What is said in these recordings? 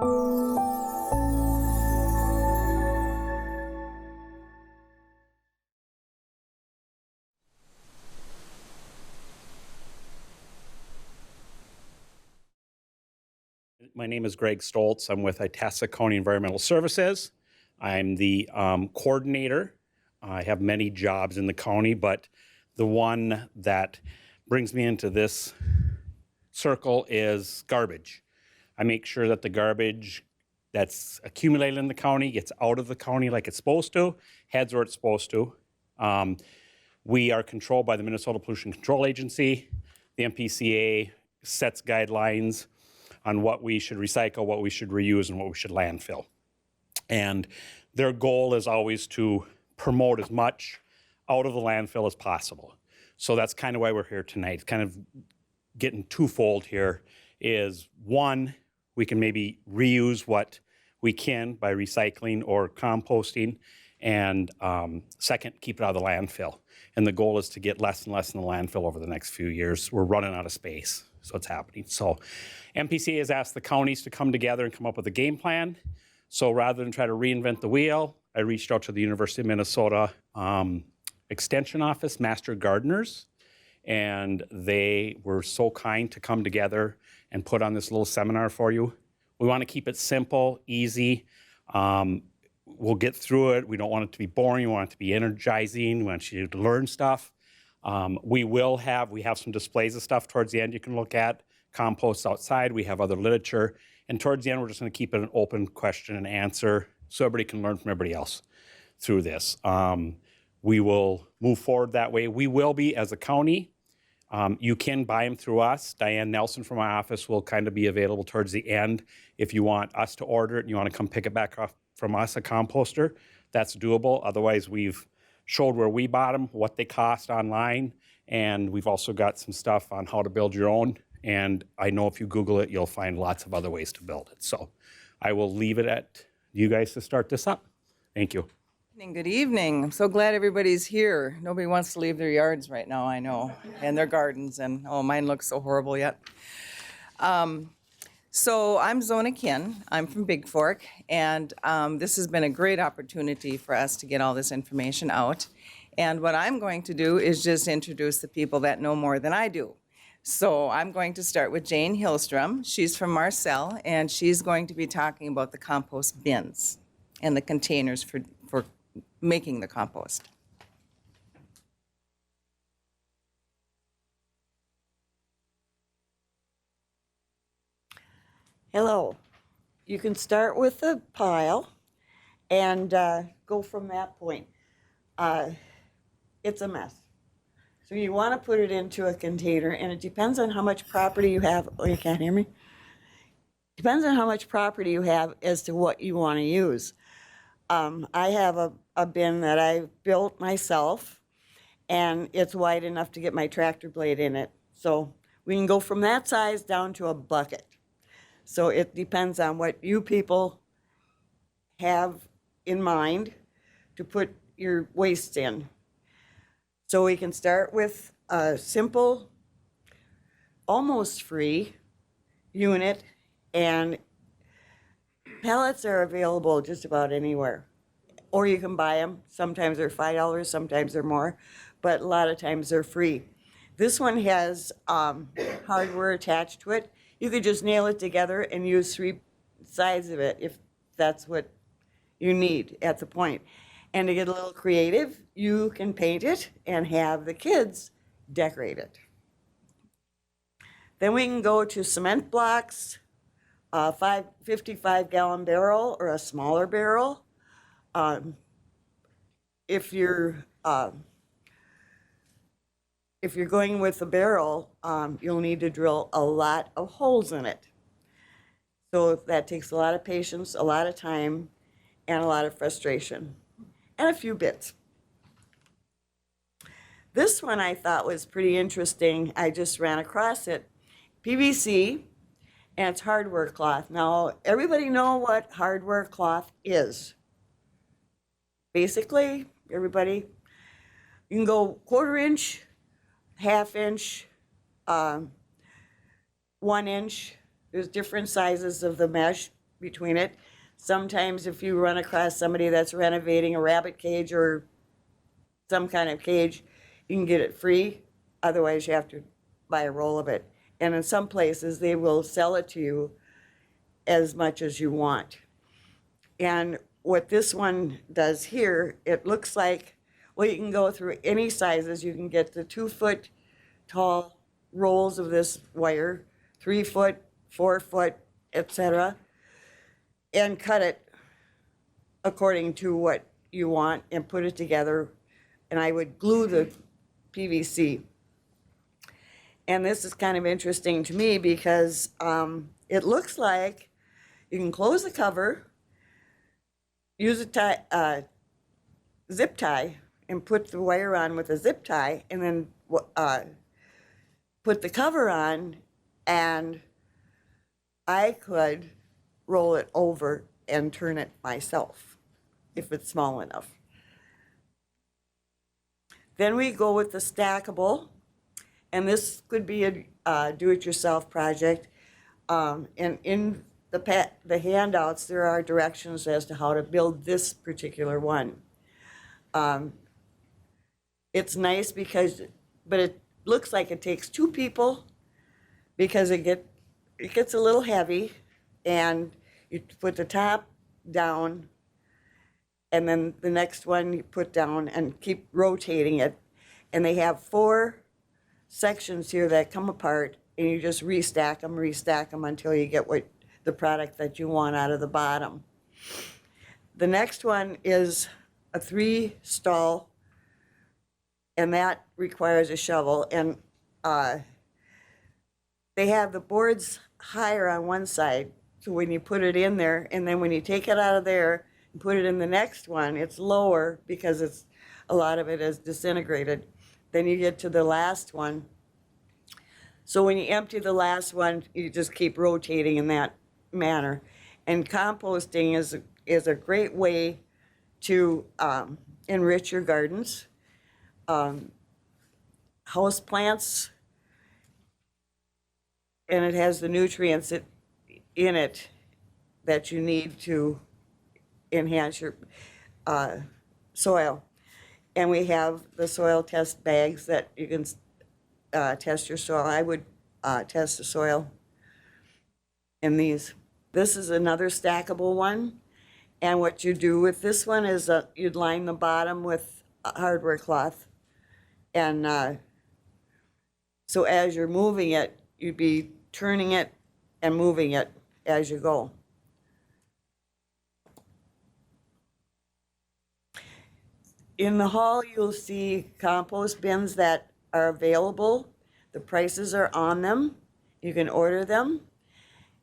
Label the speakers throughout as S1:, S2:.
S1: My name is Greg Stoltz. I'm with Itasca County Environmental Services. I'm the coordinator. I have many jobs in the county, but the one that brings me into this circle is garbage. I make sure that the garbage that's accumulated in the county gets out of the county like it's supposed to, heads where it's supposed to. We are controlled by the Minnesota Pollution Control Agency. The MPCA sets guidelines on what we should recycle, what we should reuse, and what we should landfill. And their goal is always to promote as much out of the landfill as possible. So that's kind of why we're here tonight. It's kind of getting twofold here is one, we can maybe reuse what we can by recycling or composting, and second, keep it out of the landfill. And the goal is to get less and less in the landfill over the next few years. We're running out of space, so it's happening. So MPCA has asked the counties to come together and come up with a game plan. So rather than try to reinvent the wheel, I reached out to the University of Minnesota Extension Office, Master Gardeners, and they were so kind to come together and put on this little seminar for you. We want to keep it simple, easy. We'll get through it. We don't want it to be boring. We want it to be energizing. We want you to learn stuff. We have some displays of stuff towards the end you can look at. Compost outside. We have other literature. And towards the end, we're just going to keep it an open question and answer so everybody can learn from everybody else through this. We will move forward that way. We will be, as a county, you can buy them through us. Diane Nelson from my office will kind of be available towards the end. If you want us to order it and you want to come pick it back off from us, a composter, that's doable. Otherwise, we've showed where we bought them, what they cost online, and we've also got some stuff on how to build your own. And I know if you Google it, you'll find lots of other ways to build it. So I will leave it at you guys to start this up. Thank you.
S2: Good evening. I'm so glad everybody's here. Nobody wants to leave their yards right now, I know, and their gardens, and oh, mine looks so horrible yet. So I'm Zona Kin. I'm from Big Fork, and this has been a great opportunity for us to get all this information out. And what I'm going to do is just introduce the people that know more than I do. So I'm going to start with Jane Hillstrom. She's from Marcel, and she's going to be talking about the compost bins and the containers for making the compost.
S3: Hello. You can start with a pile and go from that point. It's a mess. So you want to put it into a container, and it depends on how much property you have. Oh, you can't hear me? Depends on how much property you have as to what you want to use. I have a bin that I built myself, and it's wide enough to get my tractor blade in it. So we can go from that size down to a bucket. So it depends on what you people have in mind to put your waste in. So we can start with a simple, almost free unit, and pellets are available just about anywhere. Or you can buy them. Sometimes they're $5, sometimes they're more, but a lot of times they're free. This one has hardware attached to it. You could just nail it together and use 3 sides of it if that's what you need at the point. And to get a little creative, you can paint it and have the kids decorate it. Then we can go to cement blocks, a 55-gallon barrel or a smaller barrel. If you're going with a barrel, you'll need to drill a lot of holes in it. So that takes a lot of patience, a lot of time, and a lot of frustration, and a few bits. This one I thought was pretty interesting. I just ran across it. PVC, and it's hardware cloth. Now, everybody know what hardware cloth is. Basically, everybody, you can go 1/4 inch, 1/2 inch, 1 inch. There's different sizes of the mesh. between it. Sometimes if you run across somebody that's renovating a rabbit cage or some kind of cage, you can get it free. Otherwise, you have to buy a roll of it. And in some places, they will sell it to you as much as you want. And what this one does here, it looks like, well, you can go through any sizes. You can get the 2-foot tall rolls of this wire, 3-foot, 4-foot, etc., and cut it according to what you want and put it together. And I would glue the PVC. And this is kind of interesting to me because it looks like you can close the cover, use a zip tie, and put the wire on with a zip tie, and then put the cover on, and I could roll it over and turn it myself if it's small enough. Then we go with the stackable, and this could be a do-it-yourself project. And in the handouts, there are directions as to how to build this particular one. It's nice but it looks like it takes 2 people because it gets a little heavy, and you put the top down, and then the next one you put down and keep rotating it. And they have 4 sections here that come apart, and you just restack them until you get the product that you want out of the bottom. The next one is a 3-stall, and that requires a shovel. And they have the boards higher on one side, so when you put it in there, and then when you take it out of there and put it in the next one, it's lower because a lot of it is disintegrated. Then you get to the last one. So when you empty the last one, you just keep rotating in that manner. And composting is a great way to enrich your gardens. House plants, and it has the nutrients in it that you need to enhance your soil. And we have the soil test bags that you can test your soil. I would test the soil in these. This is another stackable one. And what you do with this one is you'd line the bottom with hardware cloth. And so as you're moving it, you'd be turning it and moving it as you go. In the hall, you'll see compost bins that are available. The prices are on them. You can order them.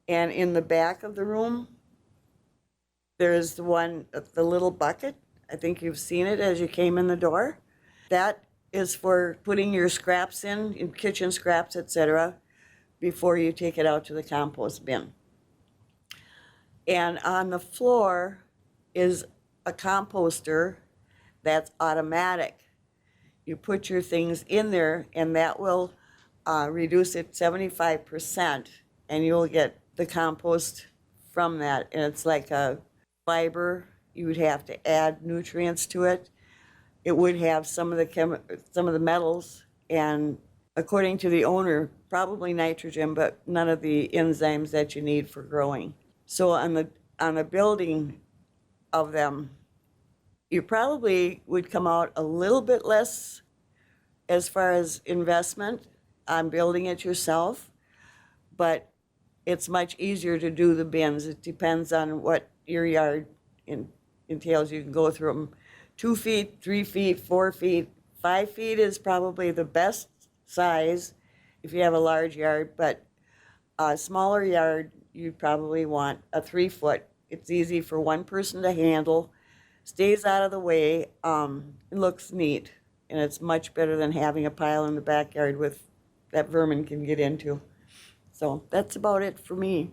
S3: And in the back of the room, there's the little bucket. I think you've seen it as you came in the door. That is for putting your scraps in kitchen scraps, etc., before you take it out to the compost bin. And on the floor is a composter that's automatic. You put your things in there, and that will reduce it 75%, and you'll get the compost from that. And it's like a fiber. You would have to add nutrients to it. It would have some of the metals, and according to the owner, probably nitrogen, but none of the enzymes that you need for growing. So on the building of them, you probably would come out a little bit less as far as investment on building it yourself, but it's much easier to do the bins. It depends on what your yard entails. You can go through them 2 feet, 3 feet, 4 feet. 5 feet is probably the best size if you have a large yard, but a smaller yard, you'd probably want a 3-foot. It's easy for one person to handle, stays out of the way, it looks neat, and it's much better than having a pile in the backyard that vermin can get into. So that's about it for me.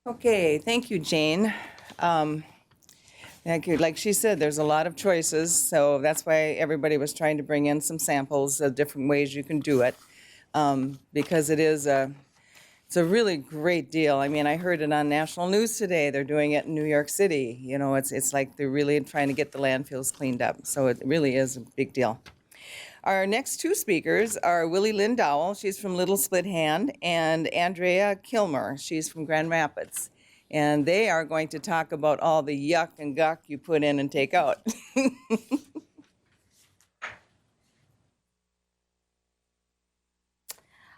S2: Okay, thank you, Jane. Like she said, there's a lot of choices, so that's why everybody was trying to bring in some samples of different ways you can do it, because it is It's a really great deal. I mean, I heard it on national news today. They're doing it in New York City. You know, it's like they're really trying to get the landfills cleaned up. So it really is a big deal. Our next two speakers are Willie Lynn Dowell. She's from Little Split Hand, and Andrea Kilmer. She's from Grand Rapids. And they are going to talk about all the yuck and guck you put in and take out.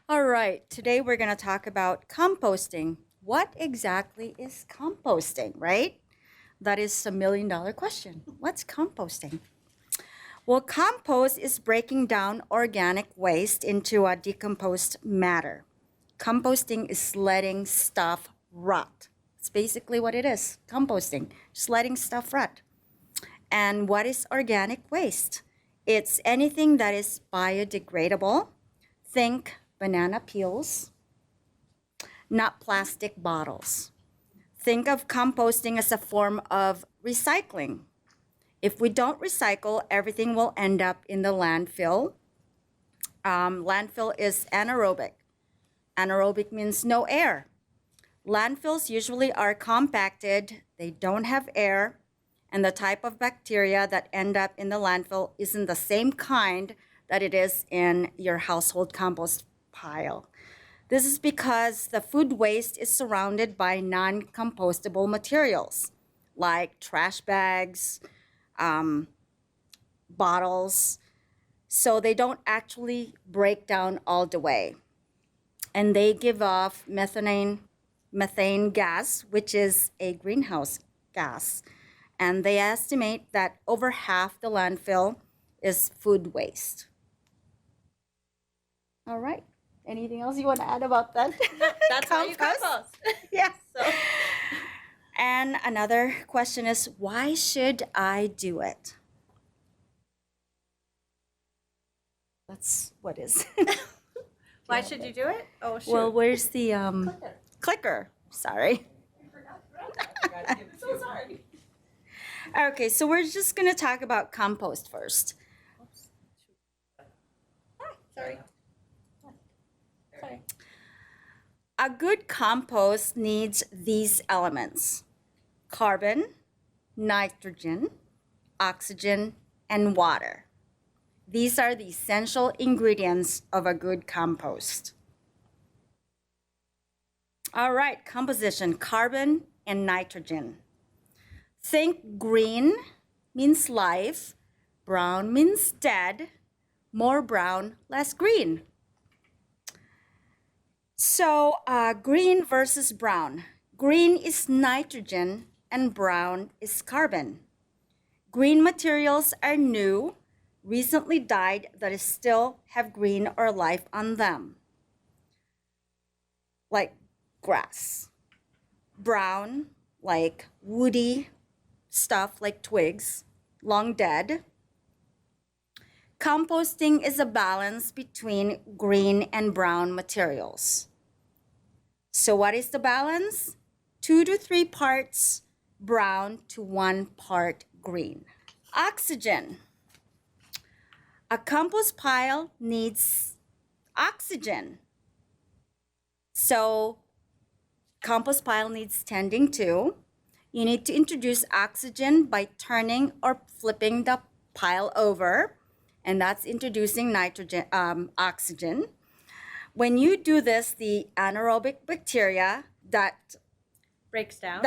S4: All right, today we're going to talk about composting. What exactly is composting, right? That is a $1 million question. What's composting? Well, compost is breaking down organic waste into a decomposed matter. Composting is letting stuff rot. It's basically what it is, composting, just letting stuff rot. And what is organic waste? It's anything that is biodegradable. Think banana peels, not plastic bottles. Think of composting as a form of recycling. If we don't recycle, everything will end up in the landfill. Landfill is anaerobic. Anaerobic means no air. Landfills usually are compacted, they don't have air, and the type of bacteria that end up in the landfill isn't the same kind that it is in your household compost pile. This is because the food waste is surrounded by non-compostable materials like trash bags, bottles, so they don't actually break down all the way. And they give off methane gas, which is a greenhouse gas. And they estimate that over half the landfill is food waste. All right. Anything else you want to add about that?
S5: That's how you compost.
S4: Yeah.
S5: So,
S4: And another question is, why should I do it? What is?
S5: why should you do it? Oh, shoot.
S4: Well, where's the clicker? Sorry.
S5: I'm so sorry.
S4: Okay, so we're just going to talk about compost first.
S5: Sorry.
S4: A good compost needs these elements: carbon, nitrogen, oxygen, and water. These are the essential ingredients of a good compost. All right, composition, carbon and nitrogen. Think green means life, brown means dead, more brown, less green. So green versus brown. Green is nitrogen and brown is carbon. Green materials are new, recently dyed, that still have green or life on them, like grass. Brown, like woody stuff like twigs, long dead. Composting is a balance between green and brown materials. So what is the balance? 2 to 3 parts brown to 1 part green. Oxygen. A compost pile needs oxygen. So compost pile needs tending to. You need to introduce oxygen by turning or flipping the pile over, and that's introducing oxygen. When you do this, the anaerobic bacteria that
S5: Breaks down.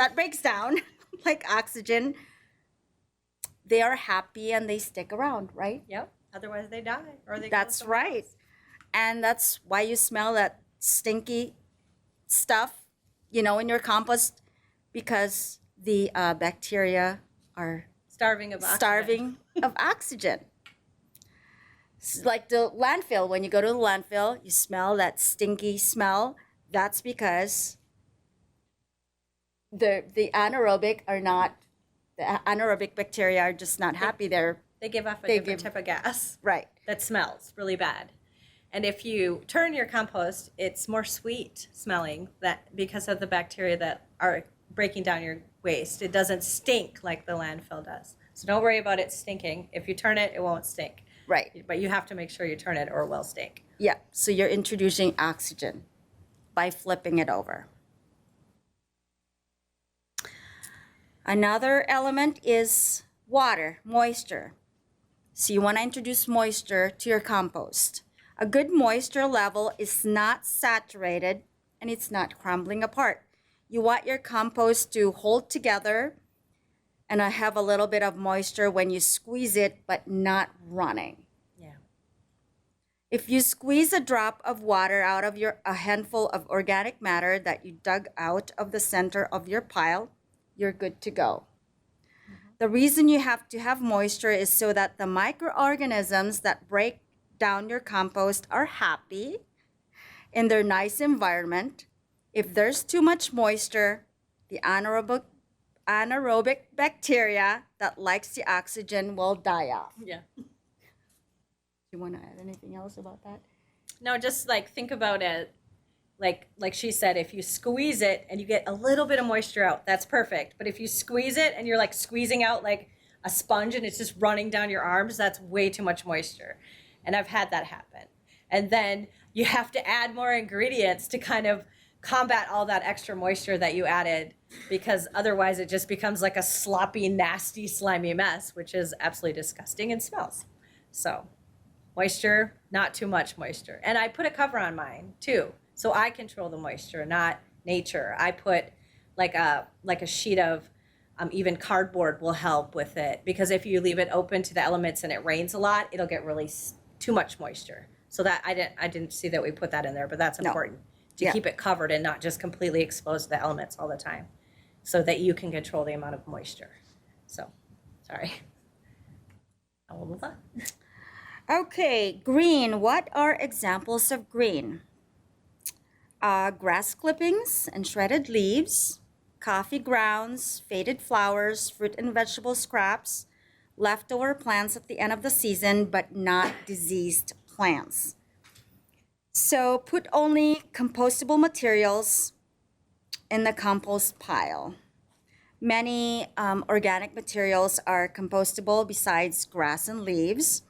S4: like oxygen, they are happy and they stick around, right?
S5: Yep. Otherwise they die or they.
S4: That's right. And that's why you smell that stinky stuff, in your compost, because the bacteria are
S5: Starving of oxygen.
S4: starving of oxygen. Like the landfill, when you go to the landfill, you smell that stinky smell. That's because the anaerobic bacteria are just not happy there.
S5: They give off a
S4: They
S5: different
S4: give-
S5: type of gas
S4: Right.
S5: that smells really bad. And if you turn your compost, it's more sweet smelling because of the bacteria that are breaking down your waste. It doesn't stink like the landfill does. So don't worry about it stinking. If you turn it, it won't stink.
S4: Right.
S5: But you have to make sure you turn it or it will stink.
S4: Yeah. So you're introducing oxygen. by flipping it over. Another element is water, moisture. So you want to introduce moisture to your compost. A good moisture level is not saturated and it's not crumbling apart. You want your compost to hold together and have a little bit of moisture when you squeeze it, but not running.
S5: Yeah.
S4: If you squeeze a drop of water out of a handful of organic matter that you dug out of the center of your pile, you're good to go. The reason you have to have moisture is so that the microorganisms that break down your compost are happy in their nice environment. If there's too much moisture, the anaerobic bacteria that likes the oxygen will die off.
S5: Yeah.
S4: Do you want to add anything else about that?
S5: No, just like think about it. Like she said, if you squeeze it and you get a little bit of moisture out, that's perfect. But if you squeeze it and you're like squeezing out like a sponge and it's just running down your arms, that's way too much moisture. And I've had that happen. And then you have to add more ingredients to kind of combat all that extra moisture that you added, because otherwise it just becomes like a sloppy, nasty, slimy mess, which is absolutely disgusting and smells. So moisture, not too much moisture. And I put a cover on mine too. So I control the moisture, not nature. I put like a sheet of even cardboard will help with it, because if you leave it open to the elements and it rains a lot, it'll get really too much moisture. So that I didn't see that we put that in there, but that's important to keep it covered and not just completely exposed to the elements all the time, so that you can control the amount of moisture. So, sorry. I will move on.
S4: Okay, green. What are examples of green? Grass clippings and shredded leaves, coffee grounds, faded flowers, fruit and vegetable scraps, leftover plants at the end of the season, but not diseased plants. So put only compostable materials in the compost pile. Many organic materials are compostable besides grass and leaves.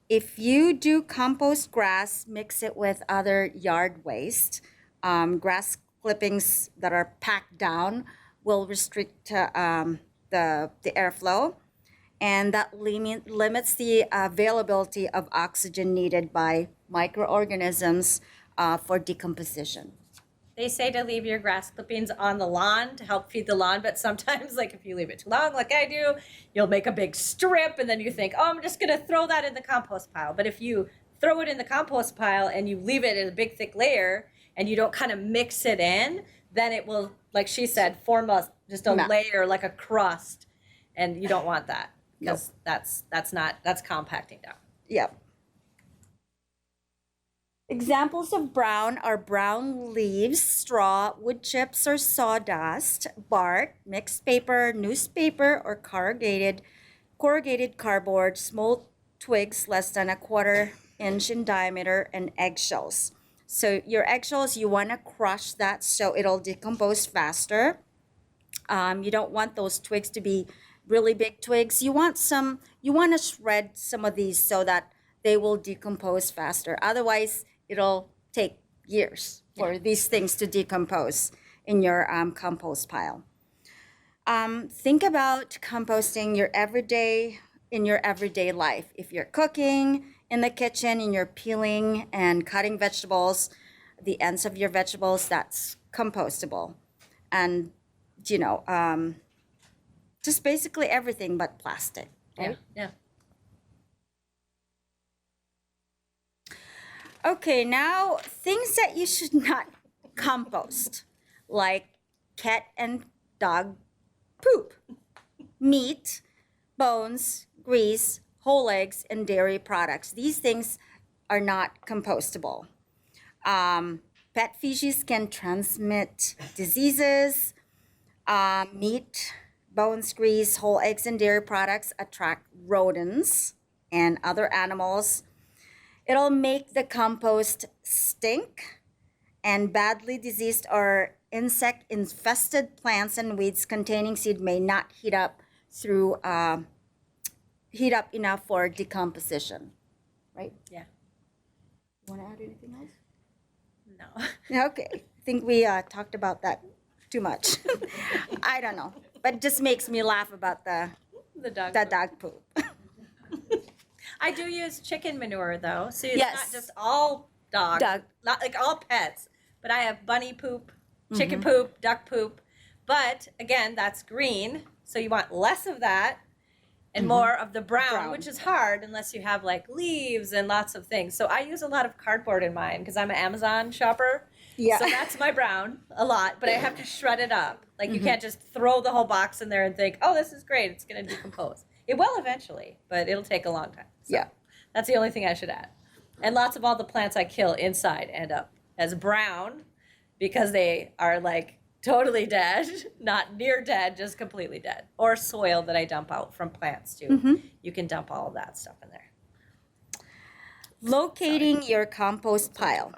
S4: If you do compost grass, mix it with other yard waste. Grass clippings that are packed down will restrict the airflow, and that limits the availability of oxygen needed by microorganisms for decomposition.
S5: They say to leave your grass clippings on the lawn to help feed the lawn, but sometimes, like if you leave it too long, like I do, you'll make a big strip, and then you think, oh, I'm just gonna throw that in the compost pile. But if you throw it in the compost pile and you leave it in a big thick layer and you don't kind of mix it in, then it will, like she said, form just a layer, like a crust, and you don't want that, because that's compacting down.
S4: Yep. Examples of brown are brown leaves, straw, wood chips or sawdust, bark, mixed paper, newspaper or corrugated cardboard, small twigs less than 1/4 inch in diameter, and eggshells. So your eggshells, you want to crush that so it'll decompose faster. You don't want those twigs to be really big twigs. You want to shred some of these so that they will decompose faster. Otherwise, it'll take years for these things to decompose in your compost pile. Think about composting in your everyday life. If you're cooking in the kitchen and you're peeling and cutting vegetables, the ends of your vegetables, that's compostable. And, just basically everything but plastic, right?
S5: Yeah.
S4: Okay, now things that you should not compost, like cat and dog poop, meat, bones, grease, whole eggs, and dairy products. These things are not compostable. Pet feces can transmit diseases. Meat, bones, grease, whole eggs, and dairy products attract rodents and other animals. It'll make the compost stink, and badly diseased or insect-infested plants and weeds containing seed may not heat up enough for decomposition, right?
S5: Yeah.
S4: You want to add anything else?
S5: No.
S4: Okay. think we talked about that too much. I don't know, but it just makes me laugh about the
S5: The
S4: dog poop.
S5: I do use chicken manure though, so it's
S4: Yes.
S5: not just all dogs,
S4: Dog.
S5: not like all pets, but I have bunny poop, chicken poop, duck poop. But again, that's green, so you want less of that and more of the brown, which is hard unless you have like leaves and lots of things. So I use a lot of cardboard in mine because I'm an Amazon shopper.
S4: Yeah.
S5: So that's my brown a lot, but I have to shred it up. Like you can't just throw the whole box in there and think, oh, this is great, it's going to decompose. It will eventually, but it'll take a long time. So
S4: Yeah.
S5: that's the only thing I should add. And lots of all the plants I kill inside end up as brown because they are like totally dead, not near dead, just completely dead. Or soil that I dump out from plants too. You can dump all of that stuff in there.
S4: Locating your compost pile.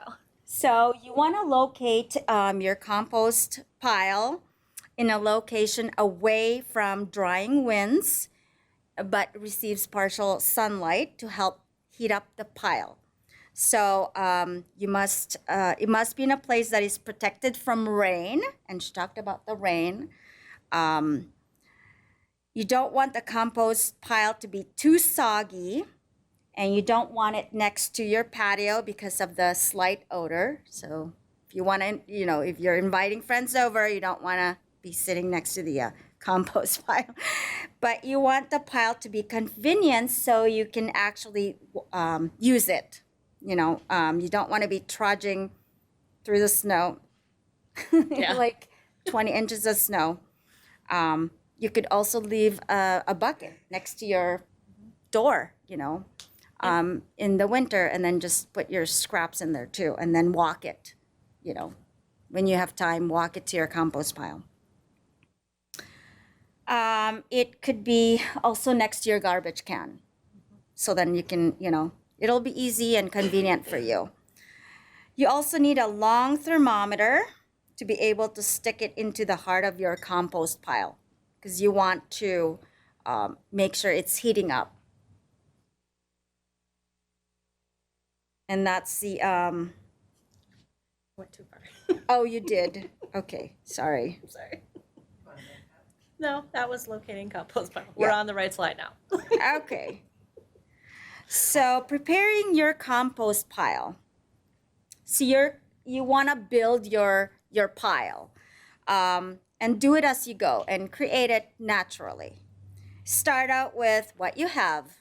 S4: So you want to locate your compost pile in a location away from drying winds, but receives partial sunlight to help heat up the pile. So it must be in a place that is protected from rain, and she talked about the rain. You don't want the compost pile to be too soggy, and you don't want it next to your patio because of the slight odor. So if you want to, if you're inviting friends over, you don't want to be sitting next to the compost pile. But you want the pile to be convenient so you can actually use it. You don't want to be trudging through the snow, like 20 inches of snow. You could also leave a bucket next to your door, in the winter, and then just put your scraps in there too, and then walk it, when you have time, walk it to your compost pile. It could be also next to your garbage can. So then you can, it'll be easy and convenient for you. You also need a long thermometer to be able to stick it into the heart of your compost pile because you want to make sure it's heating up. And that's the,
S5: Went too far.
S4: oh, you did. Okay, sorry.
S5: I'm sorry. No, that was locating compost pile. We're
S4: Yeah.
S5: on the right slide now.
S4: Okay. So preparing your compost pile. So you want to build your pile, and do it as you go and create it naturally. Start out with what you have,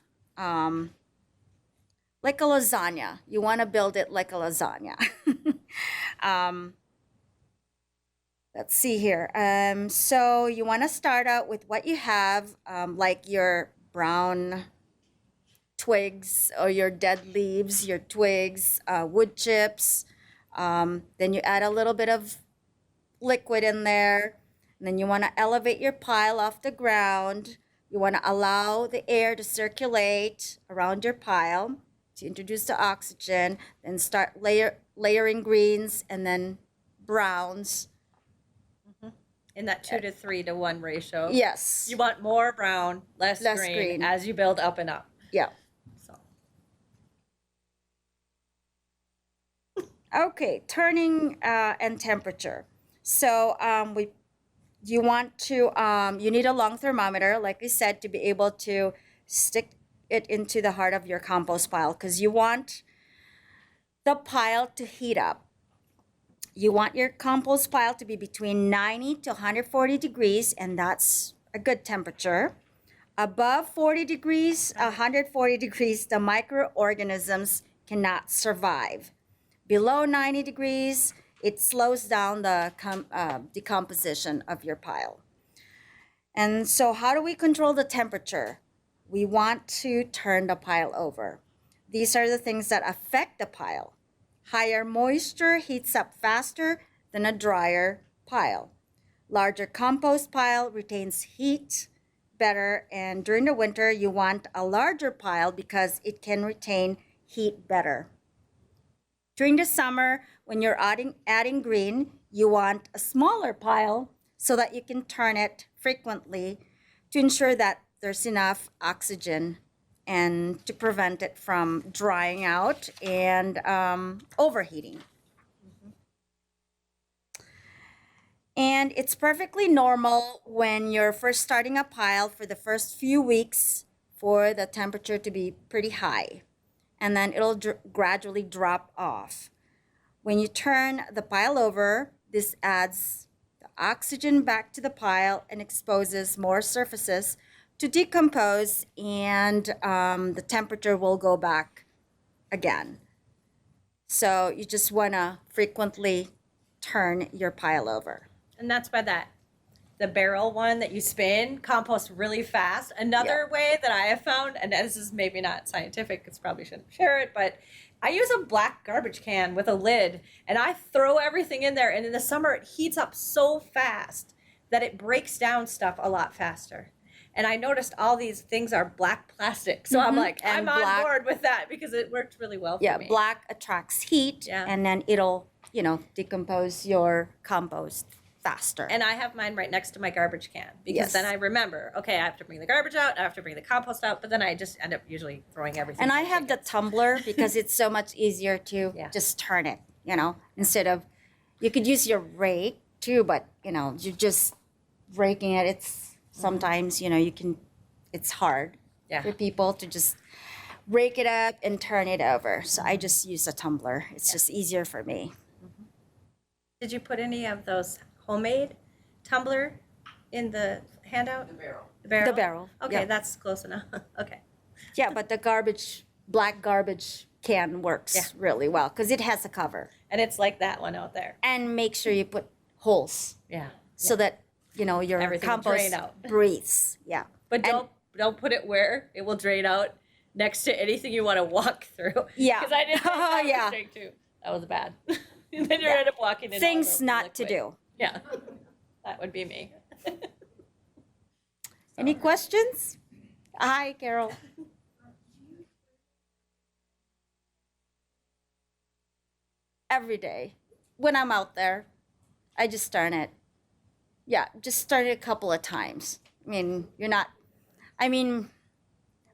S4: like a lasagna. You want to build it like a lasagna. Let's see here. So you want to start out with what you have, like your brown twigs or your dead leaves, your twigs, wood chips. Then you add a little bit of liquid in there. And then you want to elevate your pile off the ground. You want to allow the air to circulate around your pile to introduce the oxygen. Then start layering greens and then browns.
S5: In that 2 to 3 to 1 ratio.
S4: Yes.
S5: You want more brown, less
S4: Less
S5: green,
S4: green.
S5: as you build up and up.
S4: Yeah.
S5: So
S4: Okay, turning and temperature. So you need a long thermometer, like I said, to be able to stick it into the heart of your compost pile because you want the pile to heat up. You want your compost pile to be between 90 to 140 degrees, and that's a good temperature. Above 40 degrees, 140 degrees, the microorganisms cannot survive. Below 90 degrees, it slows down the decomposition of your pile. And so how do we control the temperature? We want to turn the pile over. These are the things that affect the pile. Higher moisture heats up faster than a drier pile. Larger compost pile retains heat better, and during the winter, you want a larger pile because it can retain heat better. During the summer, when you're adding green, you want a smaller pile so that you can turn it frequently to ensure that there's enough oxygen and to prevent it from drying out and overheating. And it's perfectly normal when you're first starting a pile for the first few weeks for the temperature to be pretty high. And then it'll gradually drop off. When you turn the pile over, this adds the oxygen back to the pile and exposes more surfaces to decompose, and the temperature will go back again. So you just want to frequently turn your pile over.
S5: And that's why the barrel one that you spin composts really fast. Another way that I have found, and this is maybe not scientific, because probably shouldn't share it, but I use a black garbage can with a lid, and I throw everything in there, and in the summer it heats up so fast that it breaks down stuff a lot faster. And I noticed all these things are black plastic. So I'm like,
S4: And
S5: I'm
S4: black-
S5: on board with that because it worked really well for
S4: Yeah,
S5: me.
S4: black attracts heat,
S5: Yeah.
S4: and then it'll, decompose your compost faster.
S5: And I have mine right next to my garbage can because
S4: Yes.
S5: then I remember, okay, I have to bring the garbage out, I have to bring the compost out, but then I just end up usually throwing everything.
S4: And I
S5: in
S4: have the tumbler because it's so much easier to
S5: Yeah.
S4: just turn it, instead of, you could use your rake too, but, you're just raking it. It's sometimes, it's hard
S5: Yeah.
S4: for people to just rake it up and turn it over. So I just use a tumbler. It's just easier for me.
S5: Did you put any of those homemade tumbler in the handout? The barrel.
S4: The barrel,
S5: Okay,
S4: yeah.
S5: that's close enough. Okay.
S4: Yeah, but the black garbage can works
S5: Yeah.
S4: really well because it has a cover.
S5: And it's like that one out there.
S4: And make sure you put holes
S5: Yeah.
S4: so that, your
S5: Everything will
S4: compost
S5: drain out.
S4: breathes. Yeah.
S5: But
S4: And-
S5: don't put it where it will drain out next to anything you want to walk through.
S4: Yeah.
S5: Because I did that
S4: Yeah.
S5: mistake too. That was bad. And then you end up walking in all
S4: Things
S5: the
S4: not to
S5: liquid.
S4: do.
S5: Yeah. That would be me.
S4: Any questions? Hi, Carol. Every day. When I'm out there, I just turn it. Yeah, just turn it a couple of times.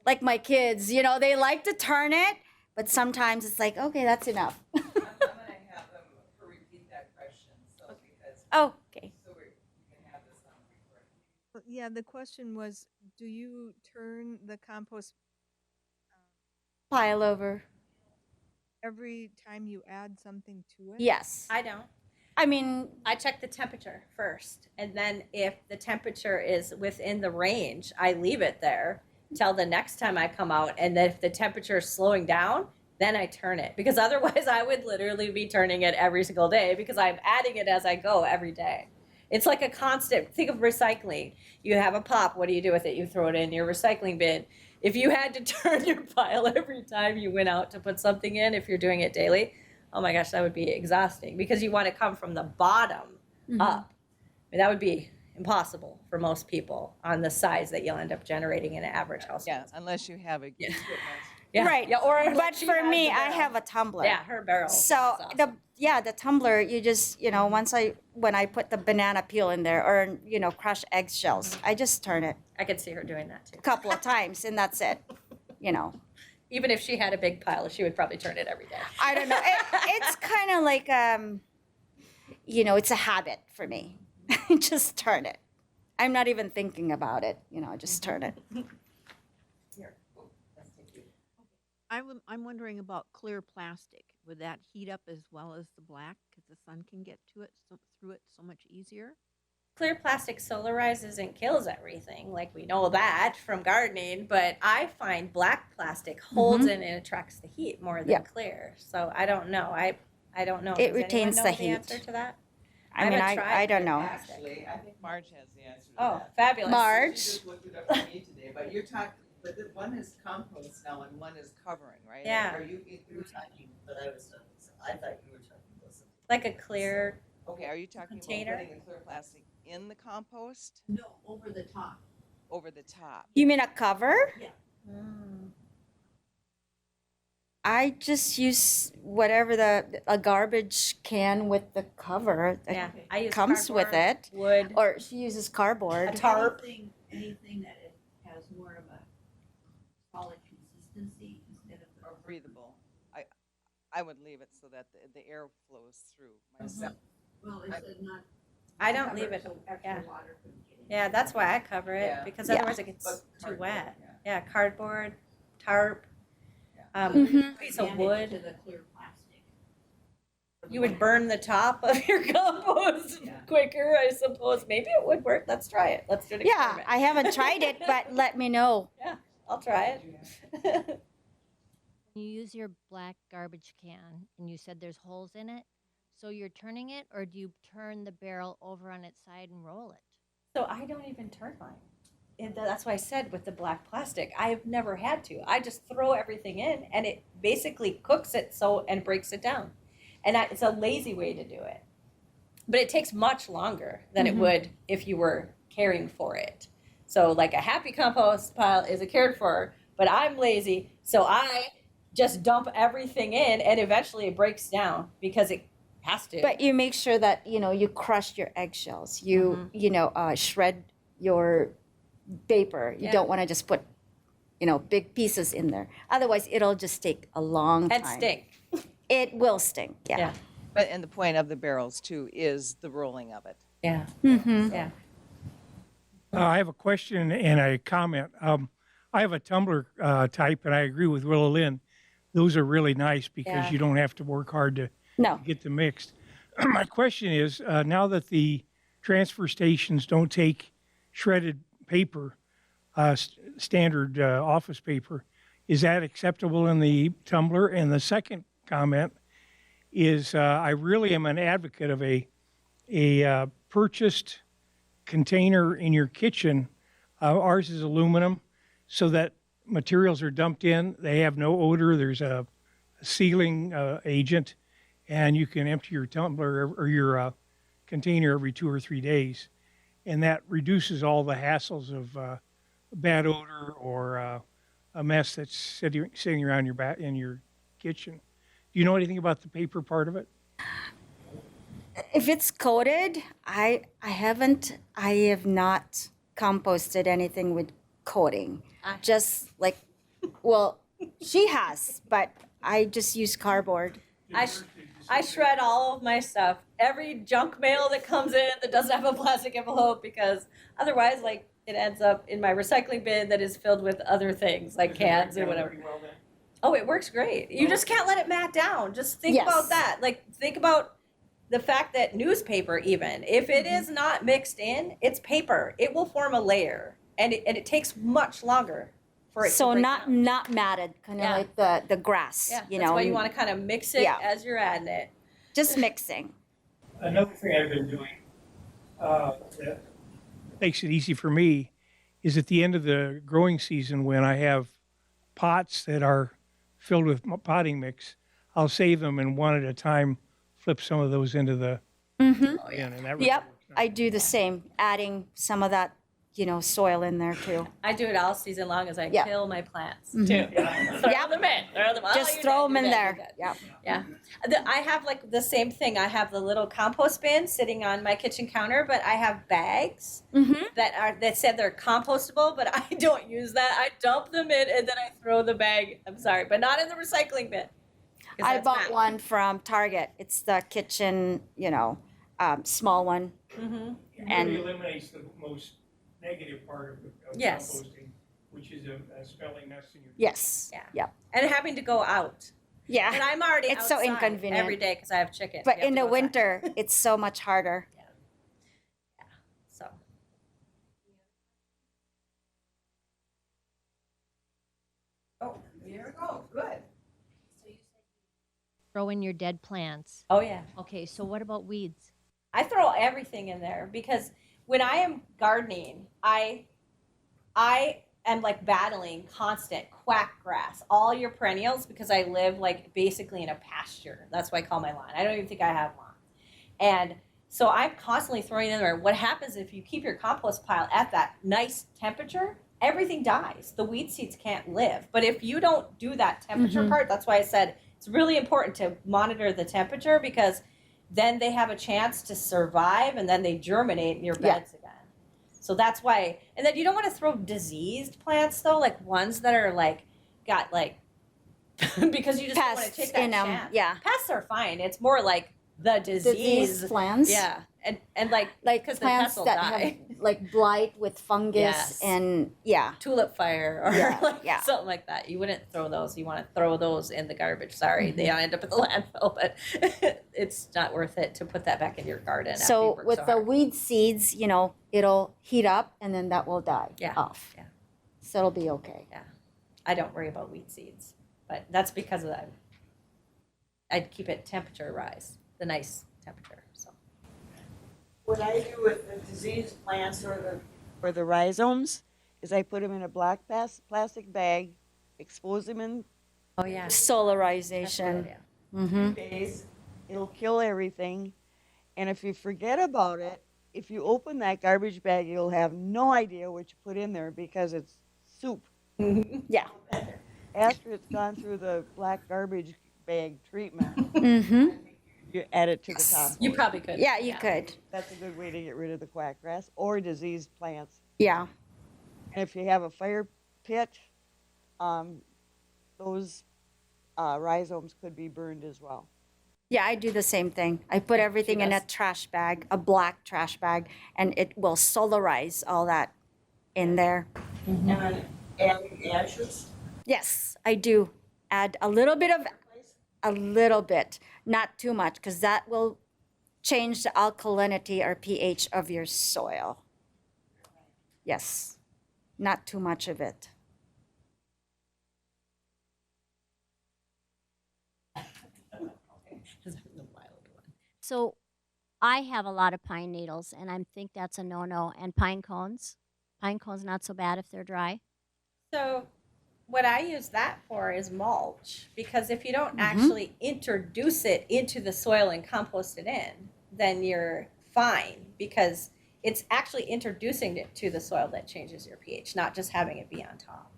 S4: Like my kids, they like to turn it, but sometimes it's like, okay, that's enough.
S6: I'm gonna have them repeat that question, so because,
S4: Oh, okay.
S6: so you can have this on recording.
S7: Yeah, the question was, do you turn the compost
S4: Pile over.
S7: every time you add something to it?
S4: Yes.
S5: I don't.
S4: I
S5: check the temperature first. And then if the temperature is within the range, I leave it there till the next time I come out. And then if the temperature is slowing down, then I turn it. Because otherwise I would literally be turning it every single day because I'm adding it as I go every day. It's like a constant, think of recycling. You have a pop, what do you do with it? You throw it in your recycling bin. If you had to turn your pile every time you went out to put something in, if you're doing it daily, oh my gosh, that would be exhausting because you want to come from the bottom up. That would be impossible for most people on the size that you'll end up generating in an average household.
S6: Yeah, unless you have equipment.
S5: Yeah.
S4: Right.
S5: Yeah, or
S4: But
S5: she
S4: for
S5: has
S4: me,
S5: the
S4: I
S5: barrel.
S4: have a tumbler.
S5: Yeah, her barrel.
S4: So
S5: is awesome.
S4: the tumbler, you just, when I put the banana peel in there or, crushed eggshells, I just turn it
S5: I could see her doing that too.
S4: a couple of times and that's it.
S5: Even if she had a big pile, she would probably turn it every day.
S4: I don't know. It's kind of like, it's a habit for me. Just turn it. I'm not even thinking about it, just turn it.
S8: I'm wondering about clear plastic. Would that heat up as well as the black because the sun can get to it through it so much easier?
S5: Clear plastic solarizes and kills everything. Like we know that from gardening, but I find black plastic holds in and attracts the heat more than
S4: Yeah.
S5: clear. So I don't know. I don't know.
S4: It
S5: Does anyone
S4: retains
S5: know
S4: the
S5: the
S4: heat.
S5: answer to that?
S4: I mean,
S5: haven't tried
S4: I don't
S5: clear
S4: know.
S5: plastic.
S6: Actually, I think Marge has the answer to
S5: Oh,
S6: that.
S5: fabulous.
S4: Marge.
S6: She just looked it up for me today, but you're talking, but one is compost now and one is covering, right?
S5: Yeah.
S6: Are you
S9: talking, but I thought you were talking about something.
S5: Like a clear.
S6: okay, are you talking
S5: Container?
S6: about putting the clear plastic in the compost
S9: No, over the top.
S6: over the top?
S4: You mean a cover?
S5: Mm.
S4: I just use whatever a garbage can with the cover that
S5: Yeah, I use
S4: comes with
S5: cardboard,
S4: it.
S5: wood.
S4: Or she uses cardboard.
S5: A tarp.
S9: Anything that it has more of a solid consistency instead of
S6: Or breathable? I would leave it so that the air flows through myself.
S9: Well, is it not
S5: I don't leave it,
S9: So
S5: yeah.
S9: extra water couldn't get in.
S5: Yeah, that's why I cover it,
S6: Yeah.
S5: because
S3: Yeah.
S5: otherwise it gets
S6: But
S5: too
S6: cardboard,
S5: wet.
S6: yeah.
S5: Yeah, cardboard, tarp, piece of
S9: Advantage
S5: wood.
S9: to the clear plastic.
S5: You would burn the top of your compost
S6: Yeah.
S5: quicker, I suppose. Maybe it would work. Let's try it. Let's do an
S4: Yeah,
S5: experiment.
S4: I haven't tried it, but let me know.
S5: I'll try it.
S10: You use your black garbage can and you said there's holes in it. So you're turning it, or do you turn the barrel over on its side and roll it?
S5: So I don't even turn mine. And that's why I said with the black plastic, I've never had to. I just throw everything in and it basically cooks it and breaks it down. And it's a lazy way to do it. But it takes much longer than it would if you were caring for it. So like a happy compost pile is a cared for, but I'm lazy, so I just dump everything in and eventually it breaks down because it has to.
S4: But you make sure that, you crush your eggshells. You, shred your paper. You
S5: Yeah.
S4: don't want to just put, big pieces in there. Otherwise, it'll just take a long time.
S5: and stink.
S4: It will stink. Yeah.
S5: Yeah.
S2: But, and the point of the barrels too is the rolling of it.
S5: Yeah.
S4: Mm-hmm.
S5: Yeah.
S11: I have a question and a comment. I have a tumbler type, and I agree with Willow Lynn. Those are really nice because
S5: Yeah.
S11: you don't have to work hard to
S4: No.
S11: get them mixed. My question is, now that the transfer stations don't take shredded paper, standard office paper, is that acceptable in the tumbler? And the second comment is, I really am an advocate of a purchased container in your kitchen. Ours is aluminum, so that materials are dumped in. They have no odor. There's a sealing agent, and you can empty your tumbler or your container every 2 or 3 days, and that reduces all the hassles of bad odor or a mess that's sitting around your in your kitchen. Do you know anything about the paper part of it?
S4: If it's coated, I have not composted anything with coating. Just like, well, she has, but I just use cardboard.
S5: I shred all of my stuff. Every junk mail that comes in that doesn't have a plastic envelope, because otherwise, like, it ends up in my recycling bin that is filled with other things like cans and whatever. Oh, it works great. You just can't let it mat down. Just think
S4: Yes.
S5: about that. Like, think about the fact that newspaper, even if it is not mixed in, it's paper. It will form a layer, and it takes much longer for it
S4: So
S5: to break
S4: not
S5: down.
S4: not matted, kind of
S5: Yeah.
S4: like the grass.
S5: Yeah,
S4: you
S5: that's
S4: know,
S5: why you want to kind of mix it
S4: Yeah.
S5: as you're adding it.
S4: just mixing.
S11: Another thing I've been doing that makes it easy for me is at the end of the growing season, when I have pots that are filled with potting mix, I'll save them and one at a time flip some of those into the bin, and that really
S4: Yep,
S11: works nice.
S4: I do the same, adding some of that, soil in there too.
S5: I do it all season long as I
S4: Yeah.
S5: kill my plants
S4: Mhm.
S5: too. Throw
S4: Yep.
S5: them in. Throw them. Oh,
S4: Just
S5: you're
S4: throw
S5: dead,
S4: them
S5: you're
S4: in
S5: dead, you're
S4: there.
S5: dead.
S4: Yeah.
S5: Yeah. I have like the same thing. I have the little compost bin sitting on my kitchen counter, but I have bags
S4: Mm-hmm.
S5: that said they're compostable, but I don't use that. I dump them in and then I throw the bag. I'm sorry, but not in the recycling bin. 'Cause
S4: I
S5: that's
S4: bought
S5: not-
S4: one from Target. It's the kitchen, small one.
S5: Mhm.
S11: It
S4: and-
S11: really eliminates the most negative part of
S5: Yes.
S11: composting, which is a smelly mess in your
S4: Yes.
S5: Yeah.
S4: Yep.
S5: And having to go out. And
S4: Yeah.
S5: I'm already
S4: It's so
S5: outside
S4: inconvenient.
S5: every day because I have chickens.
S4: But
S5: You have
S4: in
S5: to
S4: the
S5: go outside.
S4: winter, it's so much harder.
S5: So.
S6: Oh, there we go, good.
S10: Throw in your dead plants.
S5: Oh yeah.
S10: Okay, so what about weeds?
S5: I throw everything in there because when I am gardening, I am like battling constant quack grass, all your perennials, because I live like basically in a pasture. That's why I call my lawn. I don't even think I have lawn. And so I'm constantly throwing in there. What happens if you keep your compost pile at that nice temperature? Everything dies. The weed seeds can't live. But if you don't do that temperature part, that's why I said it's really important to monitor the temperature, because then they have a chance to survive and then they germinate in your
S4: Yeah.
S5: beds again. So that's why, and then you don't want to throw diseased plants though, like ones that are like, got like, because you just don't want to
S4: Pests
S5: take that
S4: in 'em,
S5: chance.
S4: yeah.
S5: Pests are fine. It's more like the disease.
S4: Disease plants.
S5: Yeah. and like
S4: Like
S5: 'cause the
S4: plants
S5: pests will
S4: that
S5: die.
S4: have like blight with fungus
S5: Yes.
S4: and yeah.
S5: Tulip fire or
S4: Yeah,
S5: like
S4: yeah.
S5: something like that. You wouldn't throw those. You want to throw those in the garbage. Sorry, they end up at the landfill, but it's not worth it to put that back in your garden. after you
S4: So
S5: work
S4: with
S5: so
S4: the
S5: hard.
S4: weed seeds, you know, it'll heat up and then that will die
S5: Yeah,
S4: off.
S5: yeah.
S4: So it'll be okay.
S5: I don't worry about wheat seeds, but that's because of that. I'd keep it temperature rise, the nice temperature. So
S3: What I do with the diseased plants or the rhizomes is I put them in a black plastic bag, expose them in
S5: oh yeah,
S4: Solarization. Mm-hmm.
S3: days. It'll kill everything. And if you forget about it, if you open that garbage bag, you'll have no idea what you put in there because it's soup.
S4: Yeah.
S3: After it's gone through the black garbage bag treatment,
S4: Mm-hmm.
S3: you add it to the compost.
S5: you probably could.
S4: Yeah, you could.
S3: That's a good way to get rid of the quackgrass or diseased plants.
S4: Yeah.
S3: And if you have a fire pit, those rhizomes could be burned as well.
S4: Yeah, I do the same thing. I put everything in a trash bag, a black trash bag, and it will solarize all that in there.
S3: And then adding ashes.
S4: Yes, I do. Add a little bit, not too much, because that will change the alkalinity or pH of your soil. Yes, not too much of it.
S10: So I have a lot of pine needles, and I think that's a no-no. And pine cones. Pine cones not so bad if they're dry.
S5: So what I use that for is mulch, because if you don't
S4: Mm-hmm.
S5: actually introduce it into the soil and compost it in, then you're fine, because it's actually introducing it to the soil that changes your pH, not just having it be on top.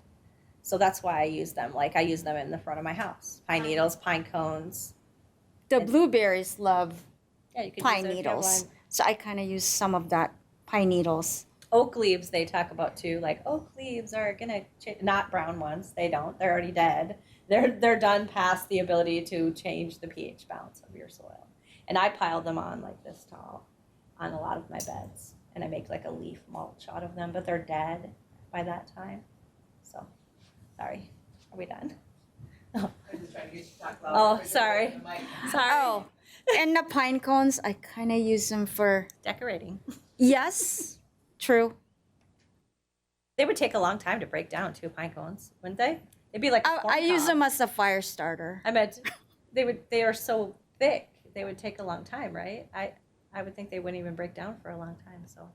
S5: So that's why I use them. Like I use them in the front of my house. Pine needles, pine cones.
S4: The blueberries love
S5: Yeah, you could
S4: pine
S5: use it if you have
S4: needles.
S5: one.
S4: So I kind of use some of that pine needles.
S5: Oak leaves they talk about too. Like oak leaves are gonna not brown ones. They don't. They're already dead. They're done past the ability to change the pH balance of your soil. And I pile them on like this tall on a lot of my beds, and I make like a leaf mulch out of them. But they're dead by that time. So, sorry. Are we done? Oh,
S6: I'm just trying to get you to talk
S5: oh
S6: louder.
S5: sorry. Sorry.
S4: Oh, and the pine cones, I kind of use them for,
S5: Decorating.
S4: yes, true.
S5: They would take a long time to break down too, pine cones, wouldn't they? They'd be like a corn
S4: I use
S5: cob.
S4: them as a fire starter.
S5: I meant they are so thick, they would take a long time, right? I would think they wouldn't even break down for a long time, so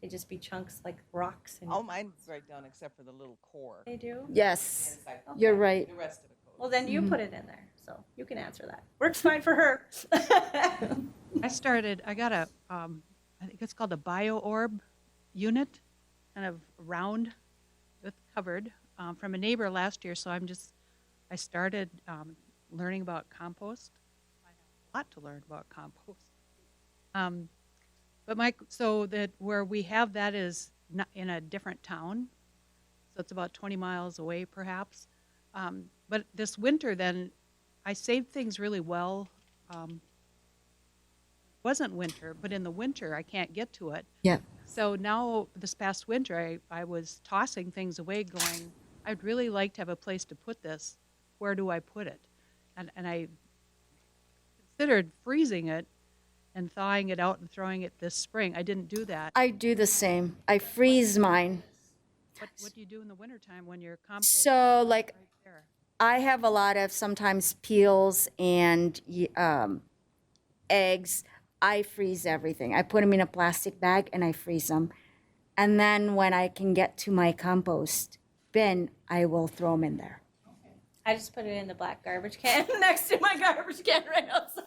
S5: they'd just be chunks like rocks. And
S6: All mine break down except for the little core.
S5: they do?
S4: Yes,
S6: Inside.
S4: you're right.
S6: The rest of it goes.
S5: Well, then you put it in there, so you can answer that. Works fine for her.
S12: I got a, I think it's called a bio-orb unit, kind of round with covered, from a neighbor last year. So I started learning about compost. I have a lot to learn about compost. So that where we have that is not in a different town. So it's about 20 miles away perhaps. But this winter then, I saved things really well. Wasn't winter, but in the winter I can't get to it.
S4: Yeah.
S12: So now this past winter I was tossing things away going, I'd really like to have a place to put this. Where do I put it? And I considered freezing it and thawing it out and throwing it this spring. I didn't do that.
S4: I do the same. I freeze mine.
S12: What do you do in the wintertime when you're composting?
S4: So like
S12: right there?
S4: I have a lot of sometimes peels and eggs. I freeze everything. I put them in a plastic bag and I freeze them. And then when I can get to my compost bin, I will throw them in there.
S5: I just put it in the black garbage can next to my garbage can right outside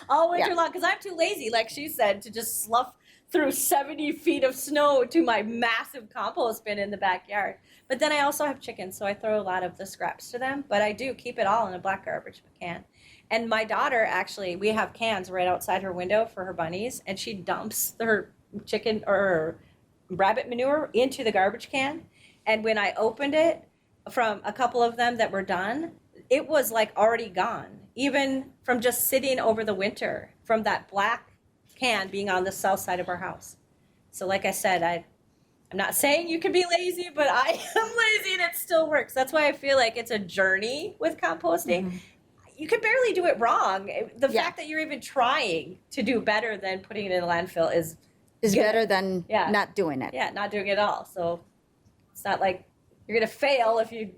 S5: all winter long, because I'm too lazy, like she said, to just slough through 70 feet of snow to my massive compost bin in the backyard. But then I also have chickens, so I throw a lot of the scraps to them, but I do keep it all in a black garbage can. And my daughter, actually, we have cans right outside her window for her bunnies, and she dumps her chicken or her rabbit manure into the garbage can. And when I opened it, from a couple of them that were done, it was like already gone, even from just sitting over the winter from that black can being on the south side of our house. So like I said, I'm not saying you can be lazy, but I am lazy and it still works. That's why I feel like it's a journey with composting. You can barely do it wrong. The fact that you're even trying to do better than putting it in a landfill is good.
S4: better than not doing it.
S5: Yeah, not doing it at all. So it's not like you're gonna fail if you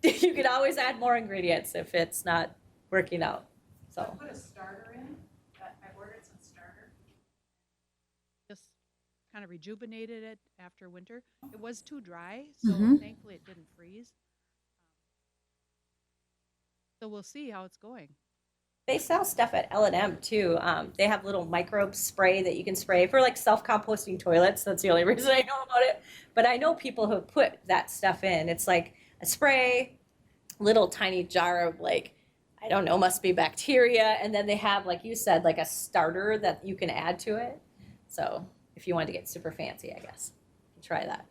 S5: you can always add more ingredients if it's not working out. So
S6: Put a starter in. I ordered some starter.
S12: Just kind of rejuvenated it after winter. It was too dry, so thankfully it didn't freeze. So we'll see how it's going.
S5: they sell stuff at L&M too. They have little microbe spray that you can spray for like self-composting toilets. That's the only reason I know about it. But I know people who put that stuff in. It's like a spray, little tiny jar of like, I don't know, must be bacteria. And then they have, like you said, like a starter that you can add to it. So if you wanted to get super fancy, I guess, you can try that.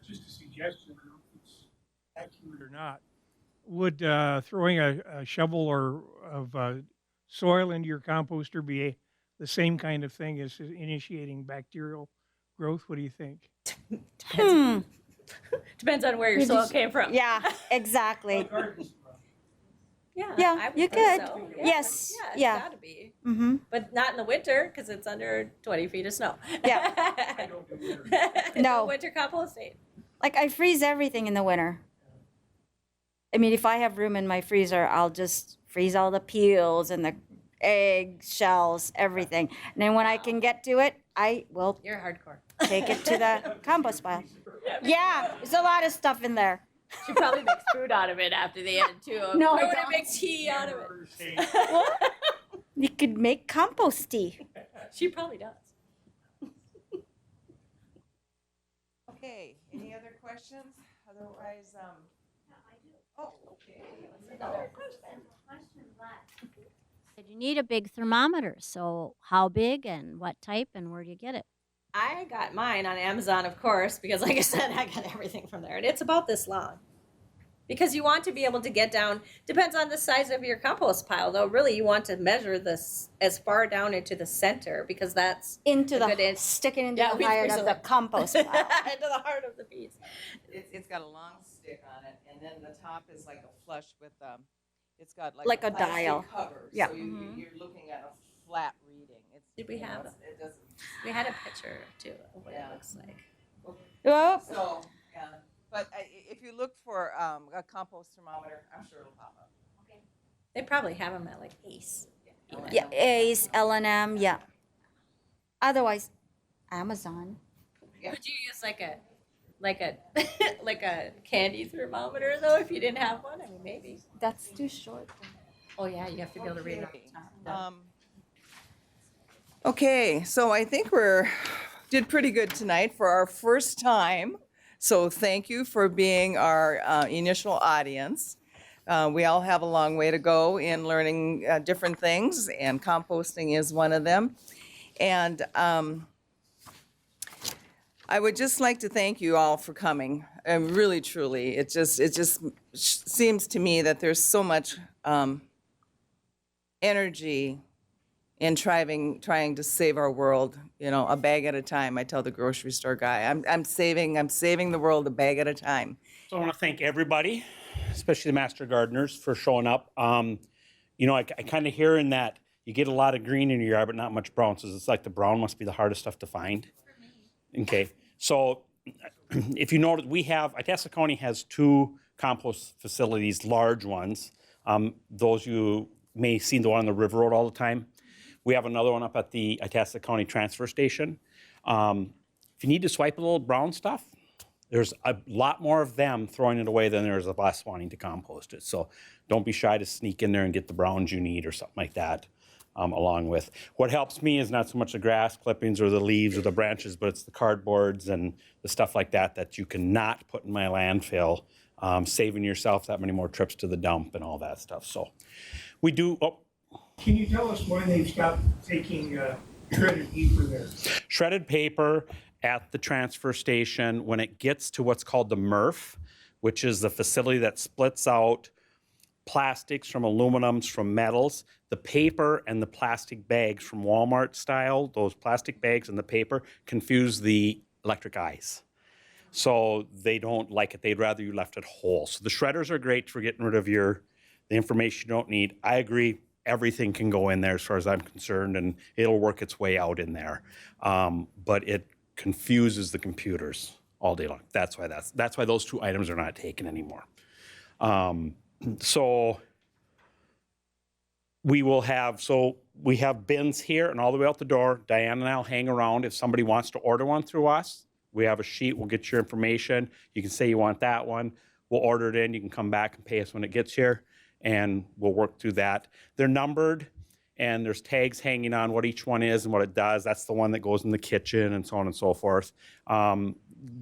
S11: Just a suggestion, I don't know if it's accurate or not. Would throwing a shovel or of soil into your composter be the same kind of thing as initiating bacterial growth? What do you think?
S5: Depends on where your soil came from.
S4: Yeah, exactly.
S5: Yeah,
S4: Yeah,
S5: I would
S4: you
S5: think
S4: could.
S5: so.
S4: Yes,
S5: Yeah, it's
S4: yeah.
S5: gotta be.
S4: Mm-hmm.
S5: But not in the winter because it's under 20 feet of snow.
S4: Yeah.
S5: No
S4: No.
S5: winter composting.
S4: Like I freeze everything in the winter. I mean, if I have room in my freezer, I'll just freeze all the peels and the egg shells, everything. And then when I can get to it, I will
S5: You're hardcore.
S4: take it to the compost pile. Yeah, there's a lot of stuff in there.
S5: She probably makes food out of it after the end too.
S4: No, I
S5: Or would it
S4: don't.
S5: make tea out of it?
S4: You could make compost tea.
S5: She probably does.
S6: Okay, any other questions? Otherwise, oh, okay.
S10: You need a big thermometer. So how big and what type and where do you get it?
S5: I got mine on Amazon, of course, because like I said, I got everything from there. And it's about this long. Because you want to be able to get down, depends on the size of your compost pile, though. Really, you want to measure this as far down into the center because that's
S4: Into
S5: a good
S4: the
S5: inch.
S4: sticking into
S5: Yeah,
S4: the
S5: we
S4: heart
S5: freeze
S4: of
S5: it.
S4: the compost pile.
S5: into the heart of the piece.
S6: It's got a long stick on it, and then the top is like a flush with, it's got
S4: Like a
S6: plastic
S4: dial.
S6: cover.
S4: Yeah.
S6: So you're looking at a flat reading. It's,
S5: Did we
S6: you know,
S5: have
S6: it doesn't,
S5: We had a picture too of what
S6: Yeah.
S5: it looks like.
S4: Oh,
S6: so, yeah. But if you look for a compost thermometer, I'm sure it'll pop up.
S5: They probably have them at like Ace. even.
S4: yeah, Ace, L&M, yeah. Otherwise, Amazon.
S5: Would you use like a like a candy thermometer though if you didn't have one? I mean, maybe.
S4: That's too short.
S5: Oh yeah, you have to be able to read it off the top.
S2: Okay, so I think did pretty good tonight for our first time. So thank you for being our initial audience. We all have a long way to go in learning different things, and composting is one of them. And I would just like to thank you all for coming. Really, truly, it just seems to me that there's so much energy in trying to save our world, you know, a bag at a time. I tell the grocery store guy, I'm saving the world a bag at a time.
S1: So I want to thank everybody, especially the master gardeners, for showing up. You know, I kind of hear in that you get a lot of green in your yard, but not much brown. So it's like the brown must be the hardest stuff to find. Okay, so if you notice, Itasca County has 2 compost facilities, large ones. Those you may see the one on the River Road all the time. We have another one up at the Itasca County Transfer Station. If you need to swipe a little brown stuff, there's a lot more of them throwing it away than there's of us wanting to compost it. So don't be shy to sneak in there and get the browns you need or something like that. Along with what helps me is not so much the grass clippings or the leaves or the branches, but it's the cardboards and the stuff like that you cannot put in my landfill, saving yourself that many more trips to the dump and all that stuff. So we do. Oh.
S11: Can you tell us why they've stopped taking shredded paper there?
S1: Shredded paper at the transfer station, when it gets to what's called the MRF, which is the facility that splits out plastics, from aluminums, from metals. The paper and the plastic bags from Walmart style, those plastic bags and the paper confuse the electric eyes. So they don't like it. They'd rather you left it whole. So the shredders are great for getting rid of the information you don't need. I agree, everything can go in there as far as I'm concerned, and it'll work its way out in there. But it confuses the computers all day long. That's why those two items are not taken anymore. So we have bins here and all the way out the door. Diane and I'll hang around. If somebody wants to order one through us, we have a sheet. We'll get your information. You can say you want that one. We'll order it in. You can come back and pay us when it gets here, and we'll work through that. They're numbered, and there's tags hanging on what each one is and what it does. That's the one that goes in the kitchen and so on and so forth.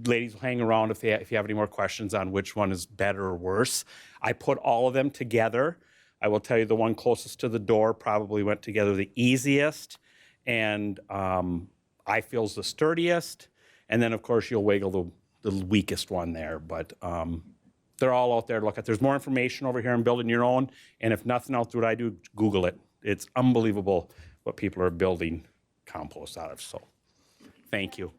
S1: Ladies will hang around if you have any more questions on which one is better or worse. I put all of them together. I will tell you the one closest to the door probably went together the easiest, and I feel is the sturdiest. And then, of course, you'll wiggle the weakest one there. But they're all out there to look at. There's more information over here on building your own. And if nothing else, what I do, Google it. It's unbelievable what people are building compost out of. So thank you.